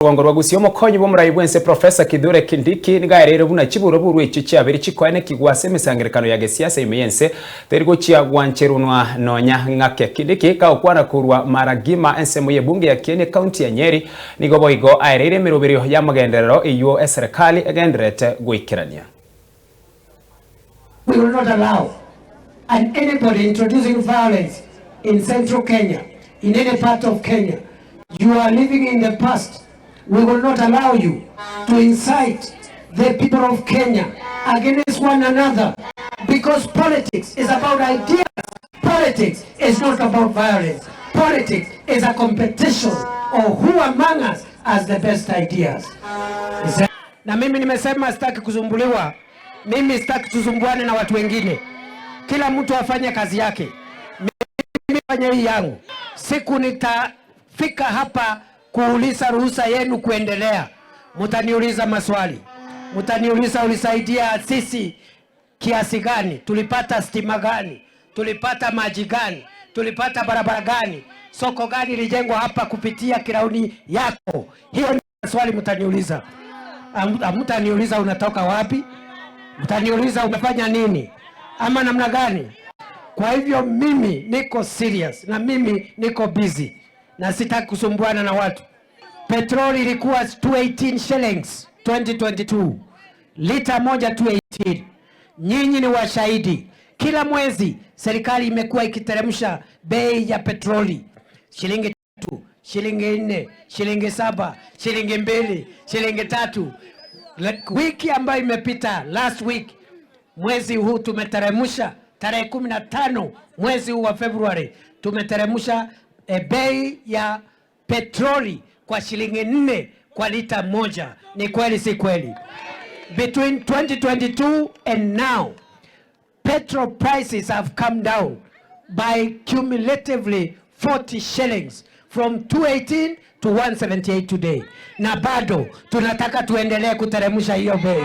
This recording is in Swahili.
Rwangorwa gusio mukonyi bo murayi bwense Professor Kithure Kindiki niga rero buna kiburo buru ico cyabiri cikwane kigwase misangirikano ya gesiasa imeyense tergo cia gwancherunwa nonya ngake Kindiki ka ukwana kurwa maragima ensemo ye bunge ya Kieni county ya Nyeri nigo boigo airire mirubirio ya magenderero iyo serikali agenderete gwikirania. We will not allow anybody introducing violence in central Kenya, in any part of Kenya. You are living in the past. We will not allow you to incite the people of Kenya against one another, because politics is about ideas. Politics is not about violence. Politics is a competition of who among us has the best ideas. Na mimi nimesema sitaki kuzumbuliwa. Mimi sitaki tuzumbuane na watu wengine. Kila mtu afanye kazi yake. Mimi fanya hii yangu. Siku nitafika hapa kuuliza ruhusa yenu kuendelea. Mutaniuliza maswali. Mutaniuliza ulisaidia sisi kiasi gani? Tulipata stima gani? Tulipata maji gani? Tulipata barabara gani? Soko gani lijengwa hapa kupitia kirauni yako? Hiyo ni maswali mutaniuliza. Mutaniuliza unatoka wapi? Mutaniuliza umefanya nini? Ama namna gani? Kwa hivyo mimi niko serious na mimi niko busy. Na sitaki kusumbuana na watu. Petroli ilikuwa 218 shillings 2022. Lita moja 218. Nyinyi ni washahidi. Kila mwezi serikali imekuwa ikiteremsha bei ya petroli. Shilingi 3, shilingi 4, shilingi 7, shilingi 2, shilingi 3. Wiki ambayo imepita last week, mwezi huu tumeteremsha tarehe 15 mwezi huu wa February tumeteremsha bei ya petroli kwa shilingi 4 kwa lita moja. Ni kweli si kweli? Between 2022 and now, petrol prices have come down by cumulatively 40 shillings from 218 to 178 today. Na bado tunataka tuendelee kuteremsha hiyo bei.